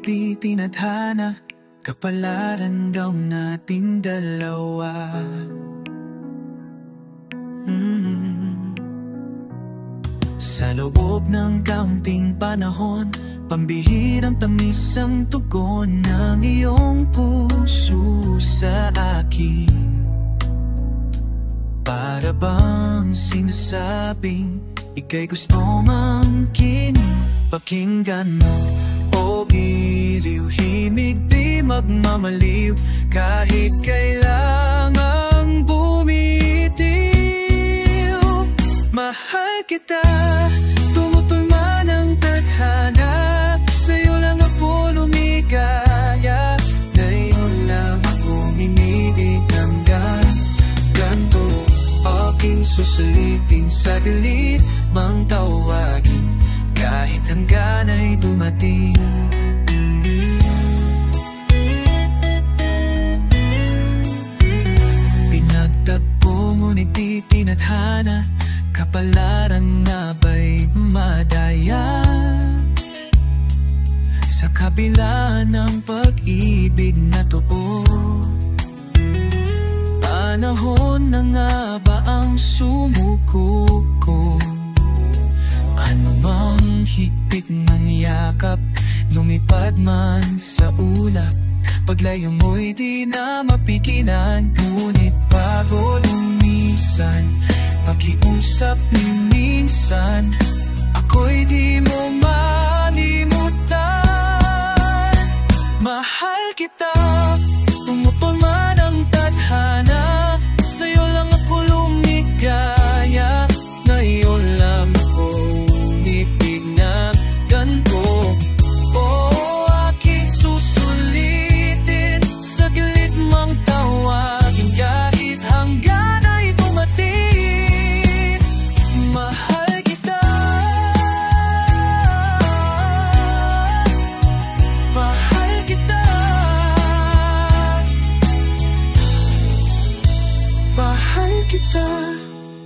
di tinadhana, kapalaran daw nating dalawa. Sa loob ng kaunting panahon, pambihirang tamis ang tugon ng iyong puso sa akin. Para bang sinasabing ika'y gusto mangkin, pakinggan mo o giliw, himig di magmamaliw, kahit kailangang bumitiw. Mahal kita, tumutulma ng tadhana, sa'yo lang ako lumigaya. Ngayon lang ako minibig hanggang ganto. Aking susulitin sa gilid, mang tawagin, kahit hanggan ay dumating. Pinagtagpo ngunit di tinadhana, kapalaran na ba'y madaya? Sa kabila ng pag-ibig na totoo, panahon na nga ba ang sumuko ko? Ano mang higpit ng yakap, lumipad man sa ulap, paglayo mo'y di na mapigilan. Ngunit bago lumisan, pakiusap ni minsan, ako'y di mo malimutan. Mahal kita, tumutol man ang tadhana, sa'yo lang ako lumigaya. Ngayon lang ako umibig na ganito. Oh, aking susulitin, sa gilid mang tawagin, kahit hanggan ay dumating. Mahal kita, mahal kita, mahal kita,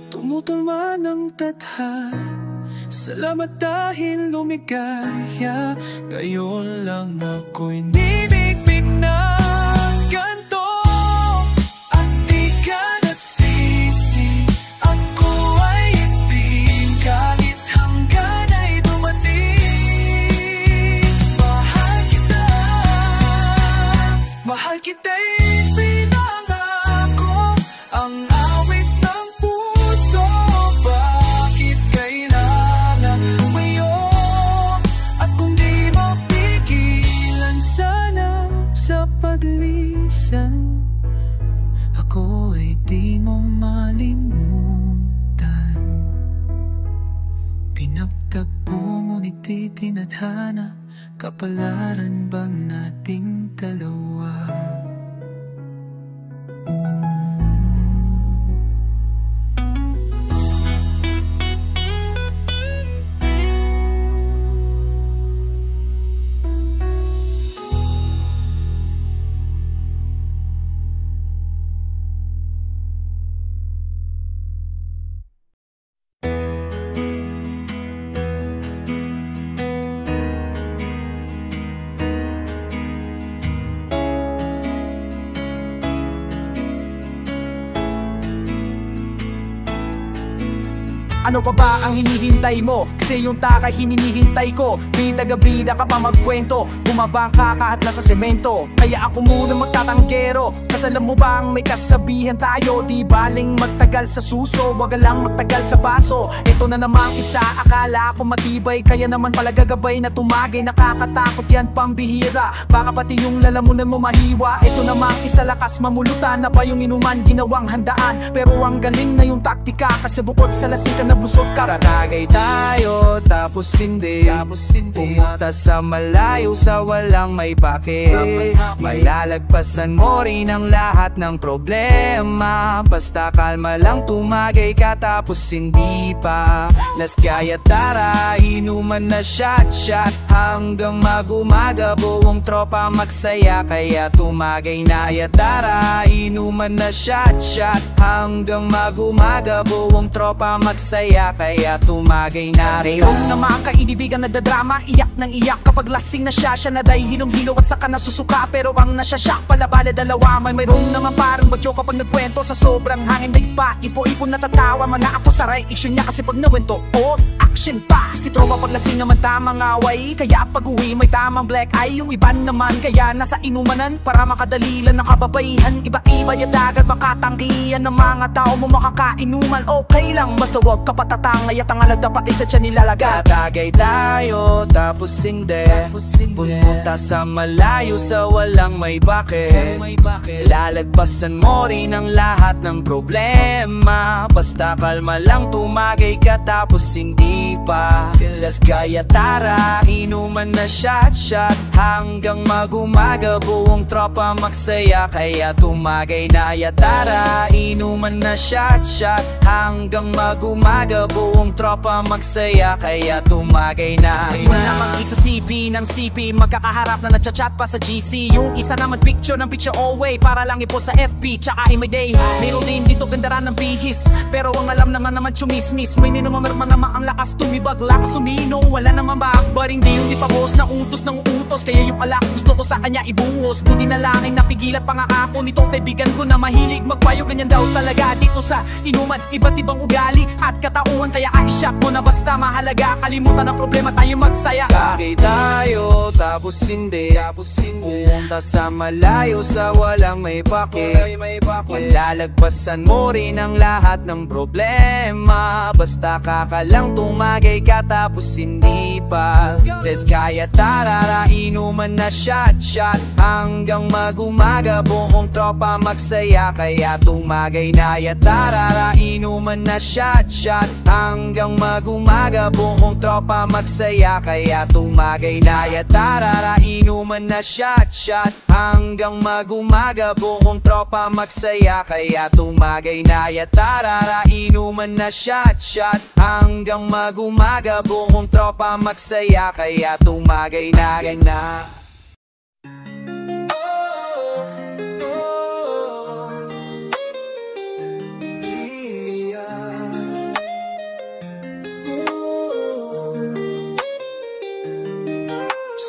tumutulma ng tadhana. Salamat dahil lumigaya. Ngayon lang ako'y nibig na ganito. At di ka nagsisi, ako ay ibig, kahit hanggan ay dumating. Mahal kita, mahal kita'y pinangako, ang awit ng puso. Bakit kailangan lumayo? At kung di mapigilan sana sa paglisan, ako ay di mo malimutan. Pinagtagpo ngunit di tinadhana, kapalaran bang nating dalawa? Ano pa ba ang hinihintay mo? Kasi yung takay hininihintay ko. Bida-gabida ka pa magkwento, bumabangka ka at nasa semento. Kaya ako muna magtatanggero, kasi alam mo bang may kasabihan tayo, di baling magtagal sa suso, wag lang magtagal sa baso. Ito na namang isa, akala ko matibay, kaya naman pala gagabay na tumagay. Nakakatakot yan, pambihira, baka pati yung lalamunan mo mahiwa. Ito namang isa, lakas mamulutan na pa yung inuman, ginawang handaan. Pero ang galing na yung taktika, kasi bukod sa lasing ka na busog ka. Tatagay tayo, tapos hindi pumunta sa malayo, sa walang may pake. Malalagpasan mo rin ang lahat ng problema, basta kalma lang tumagay ka, tapos hindi pa. Las kaya tara, inuman na shot hanggang mag-umaga, buong tropa magsaya. Kaya tumagay na tara, inuman na shot hanggang mag-umaga, buong tropa magsaya. Kaya tumagay na mayroong naman kaibigan nagdadrama, iyak ng iyak kapag lasing na siya na dahil hilong-hilo at saka nasusuka. Pero ang nasyasyak pala bala dalawa. Mayroong naman parang bagyo kapag nagkwento, sa sobrang hangin nagpa ipo-ipon natatawa. Mga ako sa reaction niya kasi pag nawento action pa. Si tropa paglasing naman tamang away, kaya pag uwi may tamang black eye. Yung iban naman kaya nasa inumanan para makadalilan ng kababaihan. Iba-iba yung dagat makatanggihan ng mga tao mo makakainuman. Okay lang basta wag ka patatangay at ang alag dapat isa siya nilalagat. Tatagay tayo tapos hindi pumunta sa malayo sa walang may bakit. Lalagpasan mo rin ang lahat ng problema, basta kalma lang tumagay ka tapos hindi pa kilas. Kaya tara, inuman na shot hanggang mag-umaga, buong tropa magsaya. Kaya tumagay na tara, inuman na shot hanggang mag-umaga, buong tropa magsaya. Kaya tumagay na namang isa CP ng CP, magkakaharap na nagchat pa sa GC. Yung isa naman picture ng picture always para lang ipo sa FB tsaka Mayday. Meron din dito gandaran ng bihis, pero ang alam naman chumismis. May ninumamerma naman ang lakas tumibag, lakas suminong, wala naman backbaring. Di yung di pa boss na utos ng utos, kaya yung alak gusto ko sa kanya ibuhos. Buti na lang ay napigilan pangako nitong kaibigan ko na mahilig magpayo. Ganyan daw talaga dito sa inuman, iba't ibang ugali at katauhan. Kaya i-shot mo na basta mahalaga, kalimutan ang problema tayo magsaya. Tagay tayo tapos hindi pumunta sa malayo sa walang may bakit. Malalagpasan mo rin ang lahat ng problema, basta kakalang tumagay ka tapos hindi pa let's kaya tara, inuman na shot hanggang mag-umaga, buong tropa magsaya. Kaya tumagay na tara, inuman na shot hanggang mag-umaga, buong tropa magsaya. Kaya tumagay na tara, inuman na shot hanggang mag-umaga, buong tropa magsaya. Kaya tumagay na tara, inuman na shot hanggang mag-umaga, buong tropa magsaya. Kaya tumagay na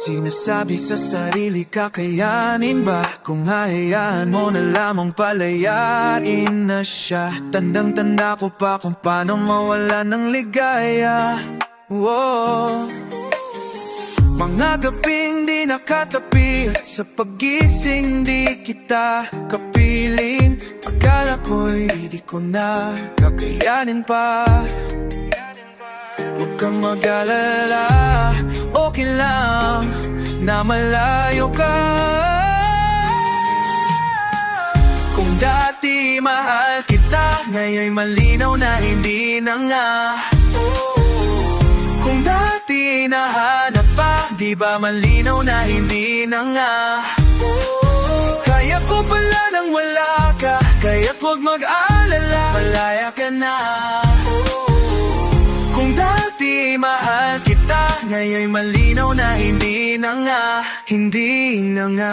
Sinasabi sa sarili, kakayanin ba? Kung hayaan mo na lamang palayain na siya. Tandang-tanda ko pa kung paano mawala ng ligaya. Whoa. Mga gabing di nakatabi at sa pagising di kita kapiling. Akala ko'y di ko na kakayanin pa. Huwag kang mag-alala, okay lang na malayo ka. Kung dati mahal kita, ngayon'y malinaw na hindi na nga. Kung dati nahanap pa, di ba malinaw na hindi na nga. Kaya ko pala nang wala ka, kaya't huwag mag-alala, malaya ka na. Kung dati mahal kita, ngayon'y malinaw na hindi na nga, hindi na nga.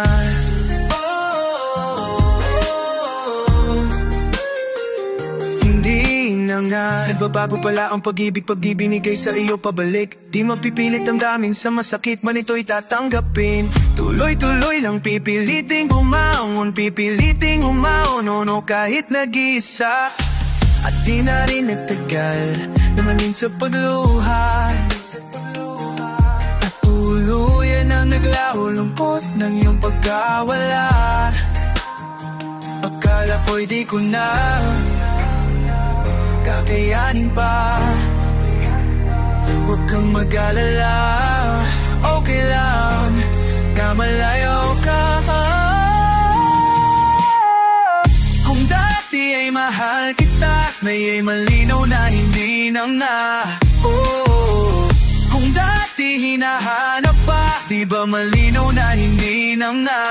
Hindi na nga. Nagbabago pala ang pag-ibig pag di binigay sa iyo pabalik. Di mapipilit ang damin sa masakit man ito'y tatanggapin. Tuloy-tuloy lang pipiliting bumangon, pipiliting umaon, no kahit nag-isa. At di na rin nagtagal naman sa pagluha, at tuluyan ang naglaho lungkot ng iyong pagkawala. Akala ko'y di ko na kakayanin pa. Huwag kang mag-alala, okay lang na malayo ka. Kung dati ay mahal kita, ngayon'y malinaw na hindi na nga. Kung dati hinahanap pa, di ba malinaw na hindi na nga.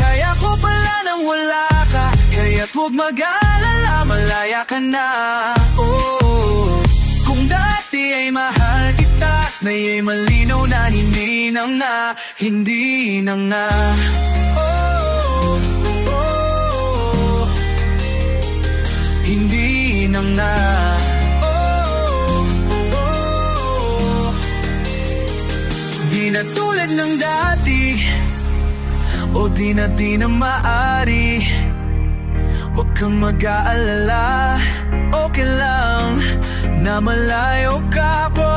Kaya ko pala nang wala ka, kaya't huwag mag-alala, malaya ka na. Kung dati ay mahal kita, kita, ngaya'y malinaw na hindi na nga, hindi na nga. Hindi na nga. Di na tulad ng dati, o di na maari. Huwag kang mag-aalala, okay lang na malayo ka ko.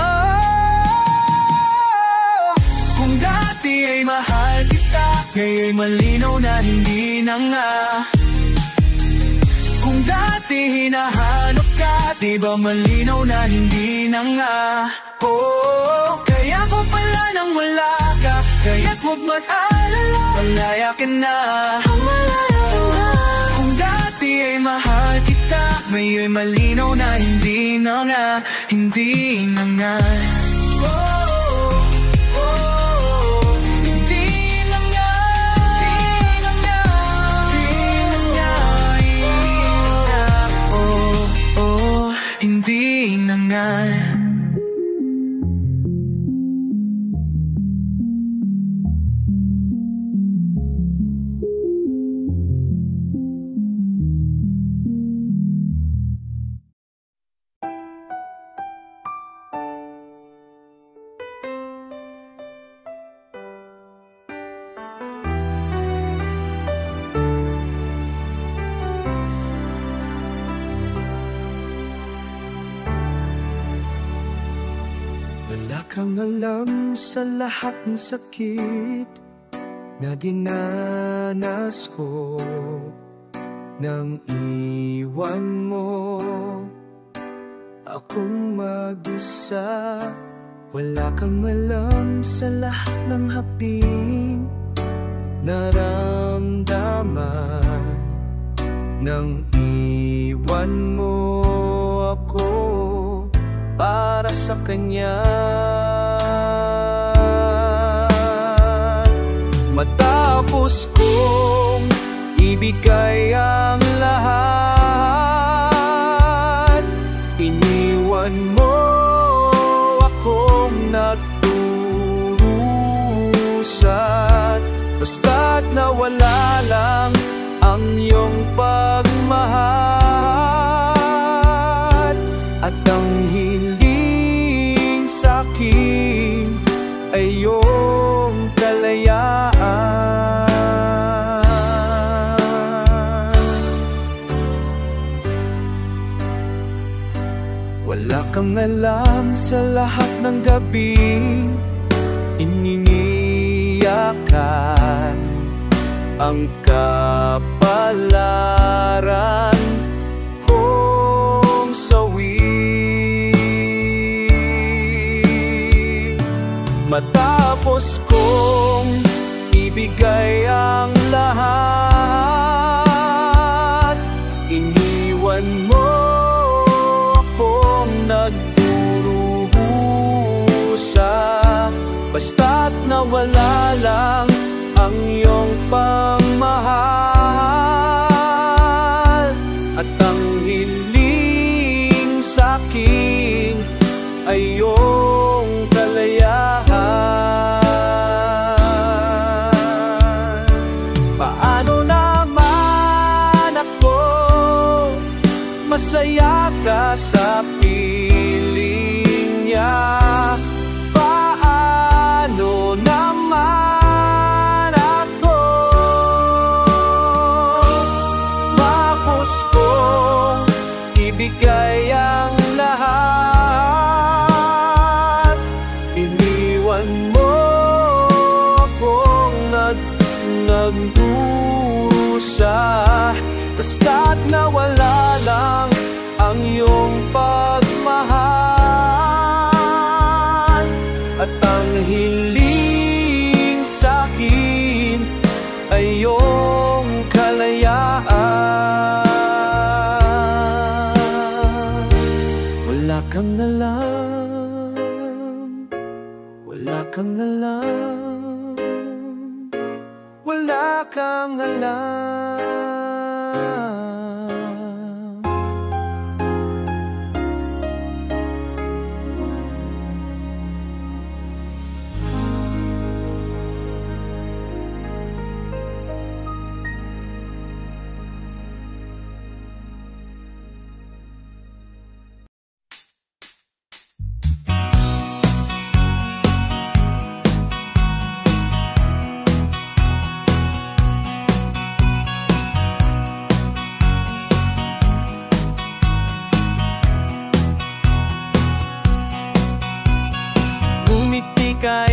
Kung dati ay mahal kita, ngaya'y malinaw na hindi na nga. Kung dati hinahanap ka, di ba malinaw na hindi na nga. Oh, kaya ko pala nang wala ka, kaya't huwag mag-alala, malaya ka na. Kung dati ay mahal kita, ngaya'y malinaw na hindi na nga, hindi na nga. Hindi na nga. Wala kang alam sa lahat ng sakit na dinanas ko nang iwan mo akong mag-isa. Wala kang alam sa lahat ng haping naramdaman nang iwan mo ako para sa kanya. Matapos kong ibigay ang lahat, iniwan mo akong nagdurusa. Basta't nawala lang ang iyong pagmahal, at ang hiling sa'kin ay iyong kalayaan. Wala kang alam sa lahat ng gabing ininiyakan ang kapalaran kong sawi. Matapos kong ibigay ang lahat, iniwan mo akong nagdurusa. Basta't nawala lang ang iyong pagmahal, at ang hiling sa'kin ay iyong kalayaan. Paano naman ako masaya ka sa piling niya? Paano naman ako mapos kong ibigay ang lahat, iniwan mo akong nagdurusa. Basta't nawala lang ang iyong pagmahal, at ang hiling sa'kin ay iyong kalayaan. Wala kang alam, wala kang alam, wala kang alam.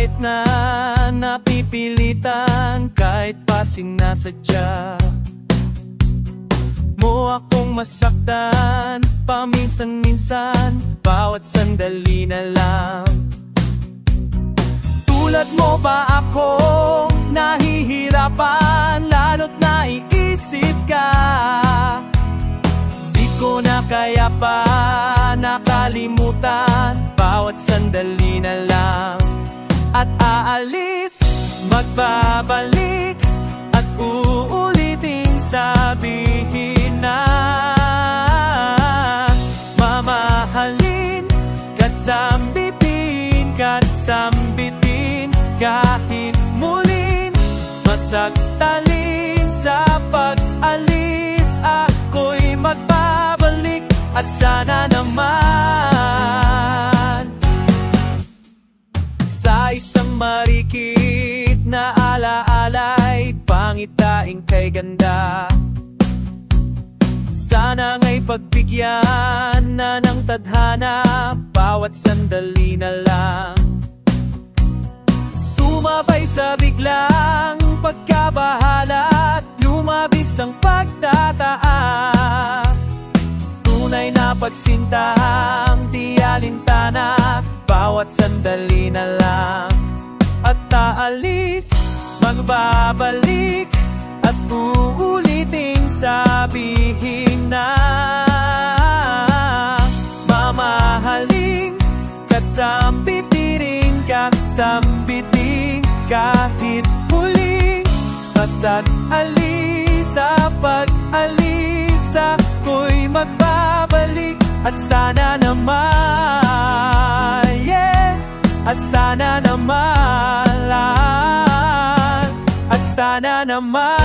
kahit na napipilitan, kahit pa sinasadya mo akong masaktan, paminsan-minsan, bawat sandali na lang. Tulad mo ba ako nahihirapan, lalo't naiisip ka? Di ko na kaya pa nakalimutan, bawat sandali na lang. At aalis, magbabalik, at uuliting sabihin na mamahalin, ka't sambitin, ka't sambitin, kahit muling masagtalin. Sa pag-alis, ako'y magbabalik, at sana naman sa isang marikit na alaala'y pangitain kay ganda. Sana nga'y pagbigyan na ng tadhana, bawat sandali na lang. Sumabay sa biglang pagkabahala at lumabis ang pagtataa. Tunay na pagsintahang di alintana, bawat sandali na lang. At aalis, magbabalik, at uuliting sabihin na mamahalin, ka't sambitin, ka't sambitin, kahit muling kasa't alis. Sa pag-alis, ako'y magbabalik, at sana naman, yeah, at sana naman, at sana naman.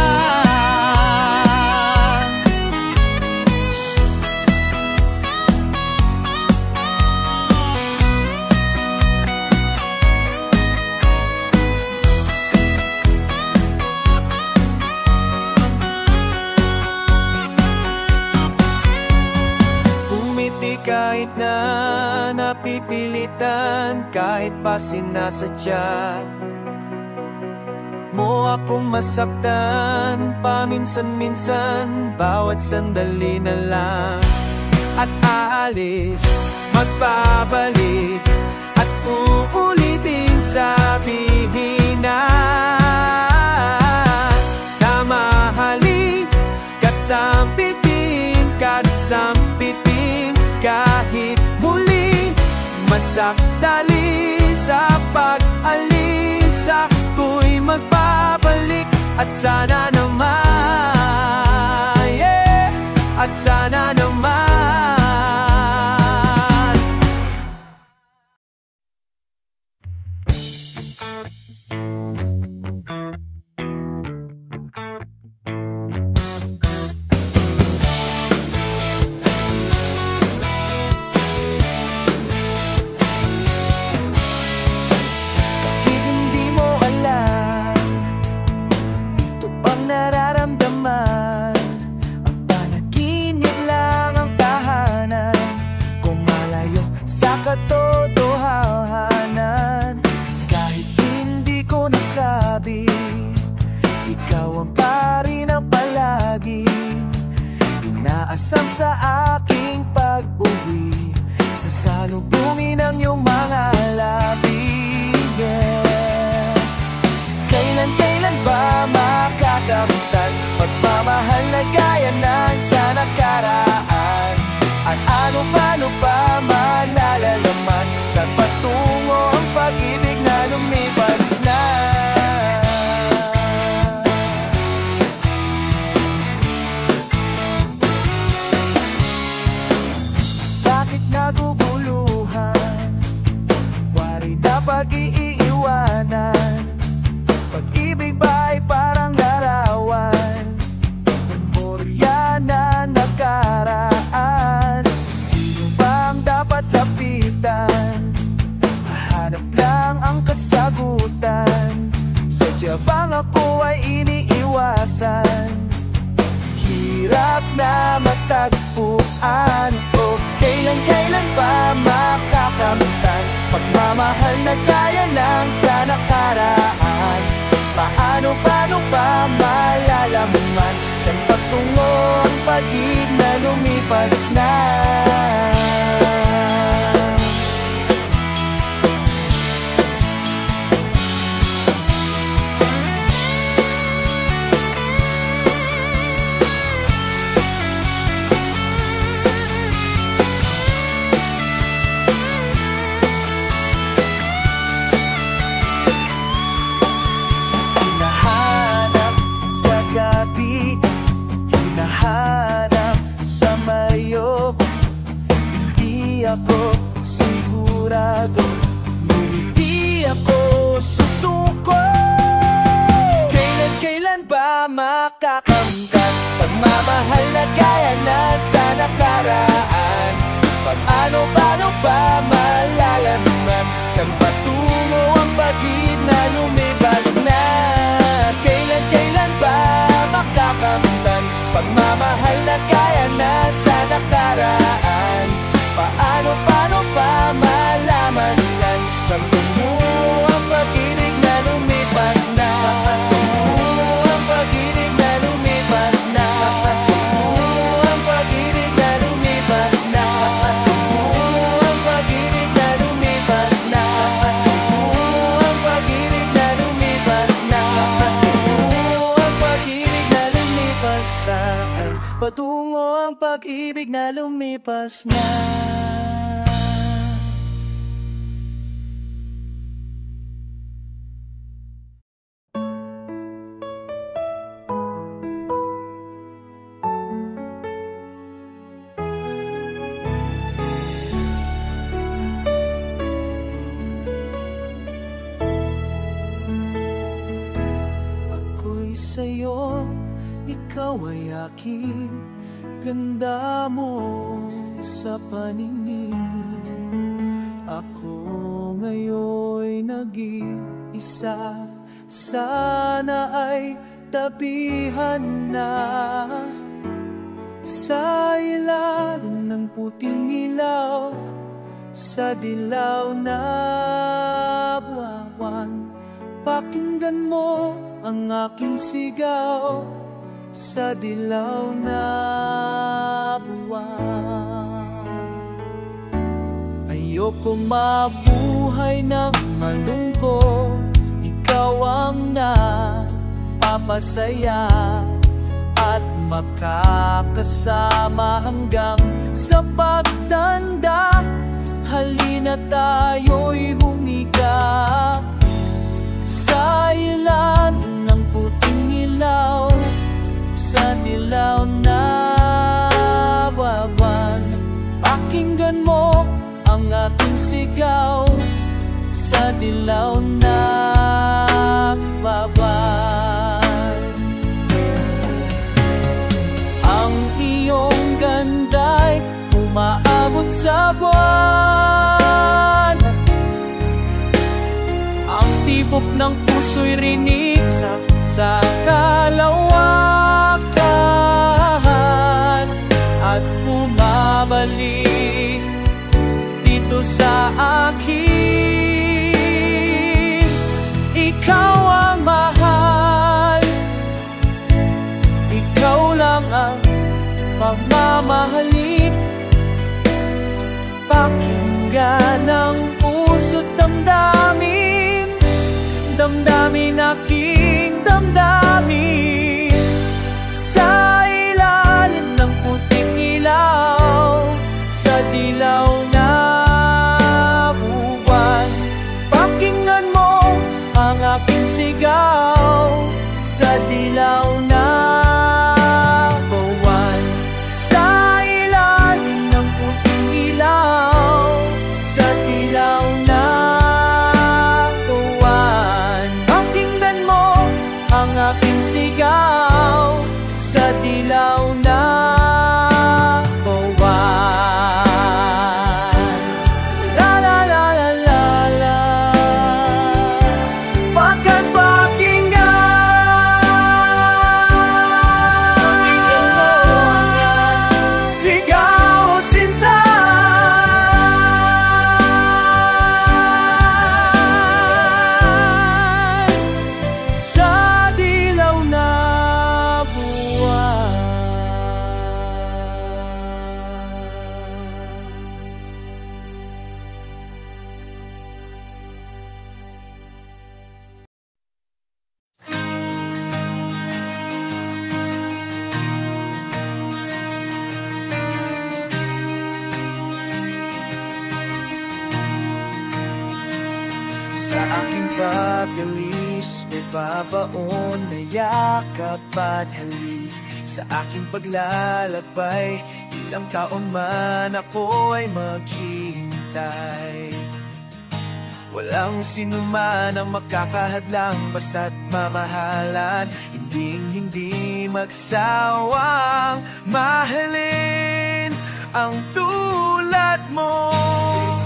Kahit na napipilitan, kahit pa sinasadya mo akong masaktan, paminsan-minsan, bawat sandali na lang. At aalis, magbabalik, at uulitin sabihin na mamahalin, ka't sambitin, ka't sambitin, kahit muling masakdali. Sa pag-alis, ako'y magbabalik, at sana naman, yeah, at sana naman. Nararamdaman, ang panaginip lang ang tahanan, kung malayo sa katotohanan. Kahit hindi ko nasabi, ikaw ang parin ang palagi inaasam sa aking pag-uwi, sa salubungin ng iyong mga labi, yeah. Kailan ba makakamutan pagmamahal na gaya ng sa nakaraan? At ano pa man nalalaman, saan patungo ang pag-ibig na lumipas na? Bakit naguguluhan? Wari na pag-iiwanan. Pag-ibig ba'y parang larawan, memorya na nakaraan? Sino bang dapat lapitan? Hanap lang ang kasagutan. Sadya bang ako ay iniiwasan? Hirap na matagpuan. O kailan ba makakamutan pagmamahal na kaya lang sa nakaraan. Paano ba malalaman saan patungo ang pag-ibig na lumipas na? Ako sigurado, ngunit di ako susuko. Kailan ba makakamtan pagmamahal na gaya na sa nakaraan? Paano ba malalaman saan patungo ang pag-ibig na lumibas na? Kailan ba makakamtan pagmamahal na gaya na sa nakaraan? Paano ba malaman yan? Saan tungo ang pag-ibig na lumipas na? Saan tungo ang pag-ibig na lumipas na? Saan tungo ang pag-ibig na lumipas na? Saan tungo ang pag-ibig na lumipas na? Saan tungo ang pag-ibig na lumipas na? Saan tungo ang pag-ibig na lumipas? Saan patungo ang pag-ibig na lumipas na? Sa'yo, ikaw ay aking ganda mo sa paningin. Ako ngayon'y nag-iisa, sana ay tabihan na sa ilalim ng puting ilaw, sa dilaw na buwan. Pakinggan mo ang aking sigaw sa dilaw na buwan. Ayoko mabuhay ng malungkot, ikaw ang napapasaya at makakasama hanggang sa pagtanda. Halina tayo'y humiga sa ilan ng puting ilaw, sa dilaw na buwan. Pakinggan mo ang aking sigaw sa dilaw na buwan. Ang iyong ganda'y umaabot sa buwan. Ang tibok ng puso'y rinig sa kalawakan at bumabalik dito sa akin. Ikaw ang mahal, ikaw lang ang pagmamahalin. Pakinggan ang puso't damdamin, damdamin aking damdamin. Sa ilalim ng puting ilaw, sa dilaw na buwan. Pakinggan mo ang aking sigaw sa dilaw na buwan. Sa ilalim ng puting ilaw, sa dilaw na buwan. Pakinggan mo ang aking sigaw sa dilaw na buwan. La la la la la la. Pagkat pakinggan magalis, may babaon na yakap at halik. Sa aking paglalakbay, ilang taon man ako ay maghihintay. Walang sinuman ang makakahadlang, basta't mamahalan, hindi magsawang mahalin ang tulad mo.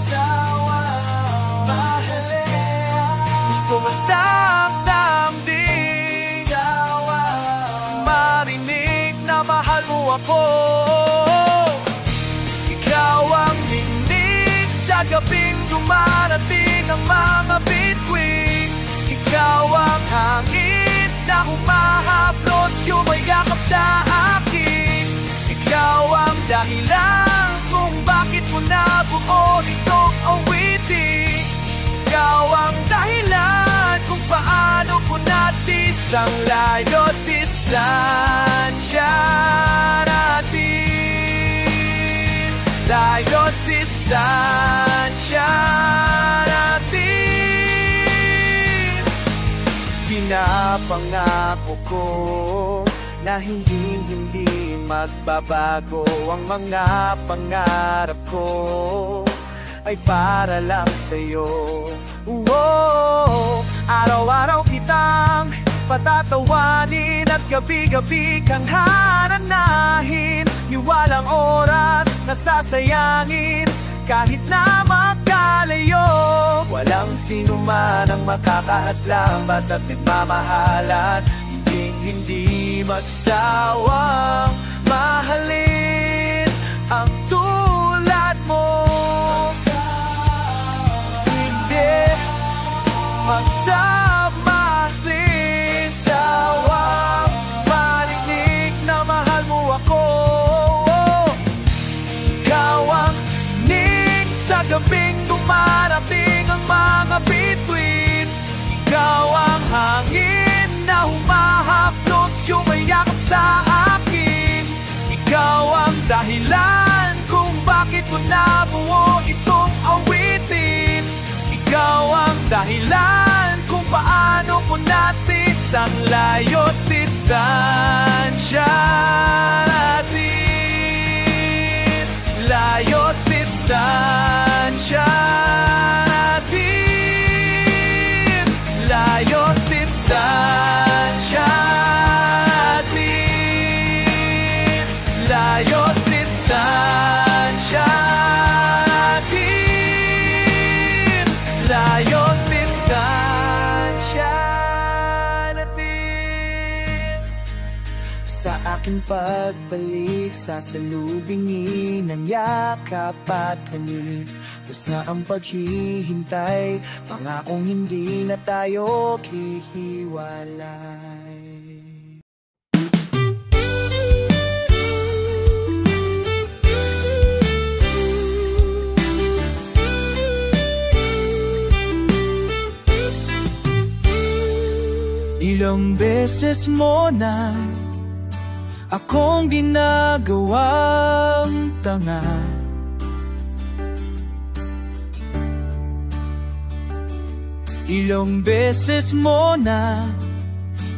Sawang mahalin, gusto masang damding, sawang marinig na mahal mo ako. Ikaw ang dinig sa gabing dumarating ang mga bituin. Ikaw ang hangin na humahaplos, yumayakap sa akin. Ikaw ang dahilan kung bakit mo nabuo itong awitin. Ikaw ang dahilan kung paano ko natis ang layo't distansya natin. Layo't distansya natin. Pinapangako ko na hindi magbabago. Ang mga pangarap ko ay para lang sa'yo. Araw-araw kitang patatawanin at gabi-gabi kang hananahin. Di walang oras na sasayangin kahit na magkalayo. Walang sino man ang makakahadlang, basta't nagmamahalan, hindi magsawang mahalin ang tulad mo. Hindi magsamahin, sawang marinig na mahal mo ako. Ikaw ang ning sa gabing dumarating ang mga bituin. Ikaw ang hangin na humahaplos, yumayakap sa akin. Ikaw ang dahilan kung bakit ko nabuo itong awitin. Ikaw ang dahilan kung paano ko natis ang layo't distansya natin. Layo't distansya natin. Layo't distansya natin. Layo't distansya natin. Layo't distansya natin. Sa aking pagbalik, sasalubingin ang yakap at halik. Tapos na ang paghihintay, pangakong hindi na tayo hihiwalay. Ilang beses mo na akong ginagawang tanga. Ilang beses mo na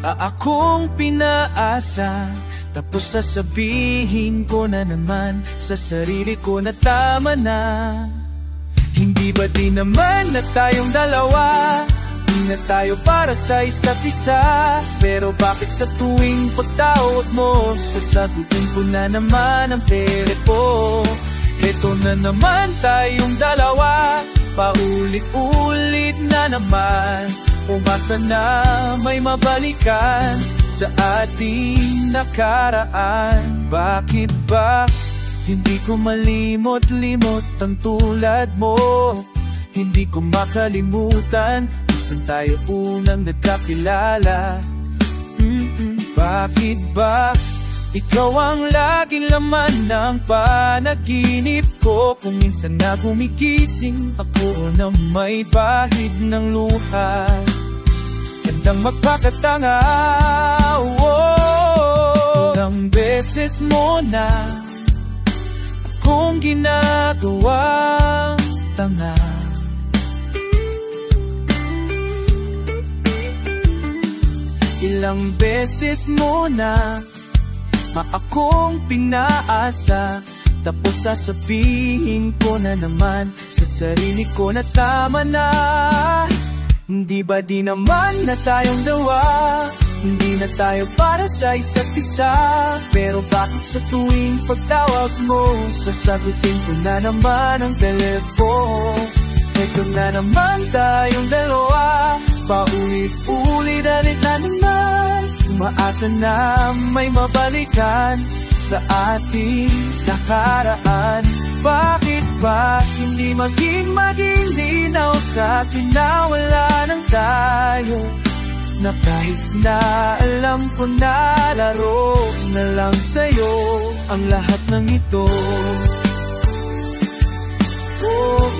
akong pinaasa, tapos sasabihin ko na naman sa sarili ko na tama na. Hindi ba di naman na tayong dalawa? Di na tayo para sa isa't isa. Pero bakit sa tuwing pagtawag mo, sasagutin ko na naman ang telepo? Eto na naman tayong dalawa, paulit-ulit na naman. Umasa na may mabalikan sa ating nakaraan. Bakit ba hindi ko malimot-limot ang tulad mo? Hindi ko makalimutan kung saan tayo unang nagkakilala. Bakit ba ikaw ang laging laman ng panaginip ko? Kung minsan na gumigising ako na may bahid ng luha, gandang magpakatanga. Ilang beses mo na akong ginagawang tanga. Ilang beses mo na akong pinaasa, tapos sasabihin ko na naman sa sarili ko na tama na. Di ba di naman na tayong dalawa, hindi na tayo para sa isa't isa. Pero bakit sa tuwing pagtawag mo, sasagutin ko na naman ang telepono? Ito na naman tayong dalawa, paulit-ulit na naman. Umaasa na may mabalikan sa ating nakaraan. Bakit ba hindi maging linaw sa atin na wala nang tayo? Na kahit na alam ko na laro na lang sa'yo ang lahat ng ito. Oh.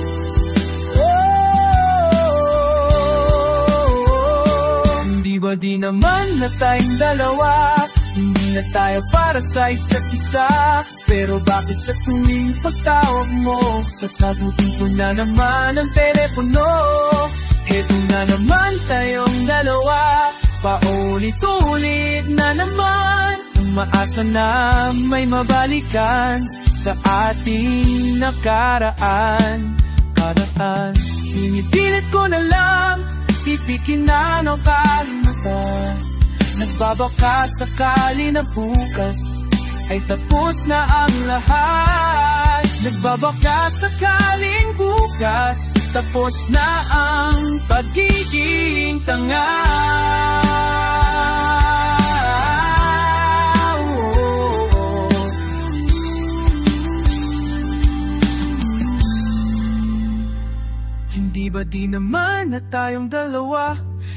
Di ba di naman na tayong dalawa, hindi na tayo para sa isa't isa. Pero bakit sa tuwing pagtawag mo, sasagutin ko na naman ang telepono? Heto na naman tayong dalawa, paulit-ulit na naman. Umaasa na may mabalikan sa ating nakaraan. Pinipilit ko na lang, ipikin na ng kalimutan. Nagbabaka sakali na bukas ay tapos na ang lahat. Nagbabaka sakaling bukas tapos na ang pagiging tanga. Hindi ba di naman na tayong dalawa,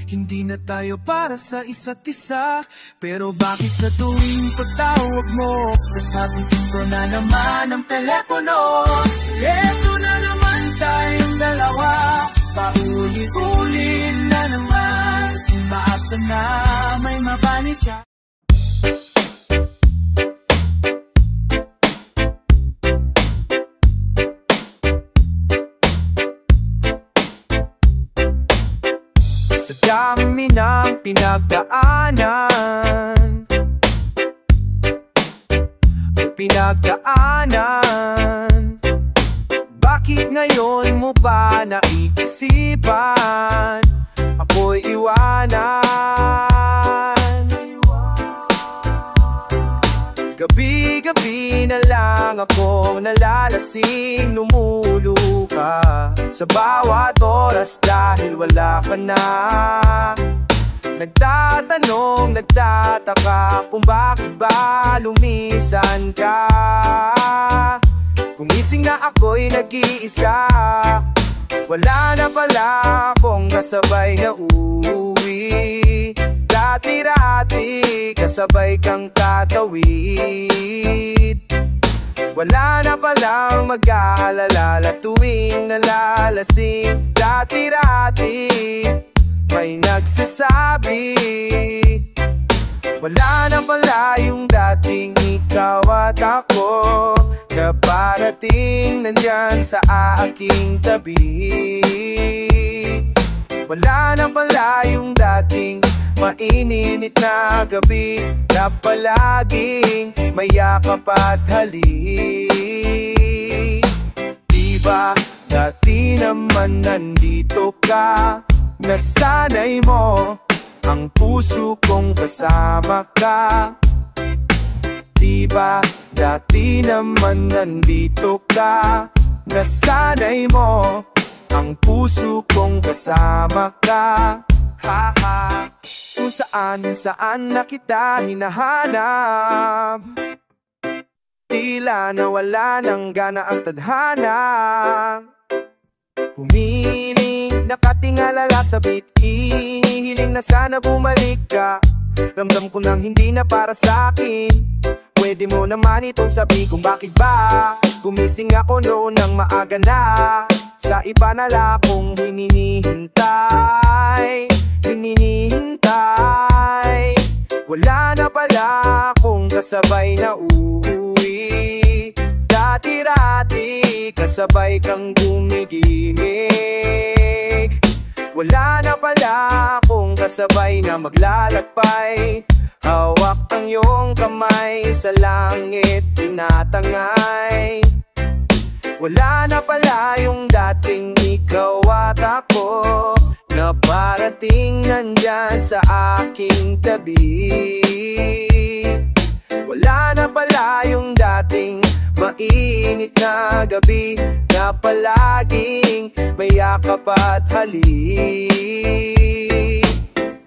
hindi na tayo para sa isa't isa. Pero bakit sa tuwing pagtawag mo, sasagutin ko na naman ang telepono? Eto na naman tayong dalawa, paulit-ulit na naman. Umaasa na may mabalik ka. Sa dami ng pinagdaanan, bakit ngayon mo ba naisipan ako'y iwanan? Gabi-gabi na lang akong nalalasing, lumuluka sa bawat oras dahil wala ka na. Nagtatanong, nagtataka kung bakit ba lumisan ka. Gumising na ako'y nag-iisa, wala na pala akong kasabay na uuwi. Dati-dati kasabay kang tatawid, wala na palang mag-aalala tuwing nalalasing. Dati-dati may nagsasabi, wala na pala yung dating ikaw at ako na parating nandyan sa aking tabi. Wala na pala yung dating maininit na gabi na palaging may yakap at halik. Diba dati naman nandito ka, nasanay mo ang puso kong kasama ka. Diba dati naman nandito ka, nasanay mo ang puso kong kasama ka. Ha ha, kung saan na kita hinahanap, tila nawala ng gana ang tadhana. Humiling, nakatingala sa biti, hiling na sana bumalik ka. Ramdam ko nang hindi na para sa akin. Pwede mo naman itong sabi kung bakit ba gumising ako noon ng maaga na. Sa iba na lang akong hininihintay. Wala na pala akong kasabay na uuwi. Dati-dati kasabay kang gumigimik, wala na pala akong kasabay na maglalakbay. Hawak ang iyong kamay, sa langit tinatangay. Wala na pala yung dating ikaw at ako, na parating nandyan sa aking tabi. Wala na pala yung dating mainit na gabi, na palaging may yakap at halik.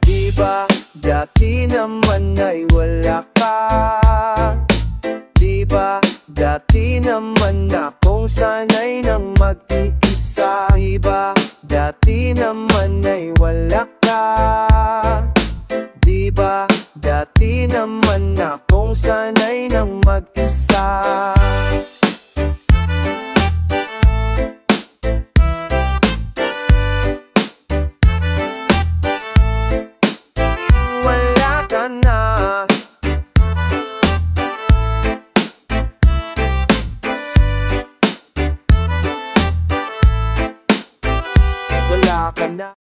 Diba dati naman ay wala ka? Diba dati naman akong sanay nang mag-iisa? Diba dati naman ay wala ka? Diba dati naman akong sanay nang mag-isa? Wala ka na. Wala ka na.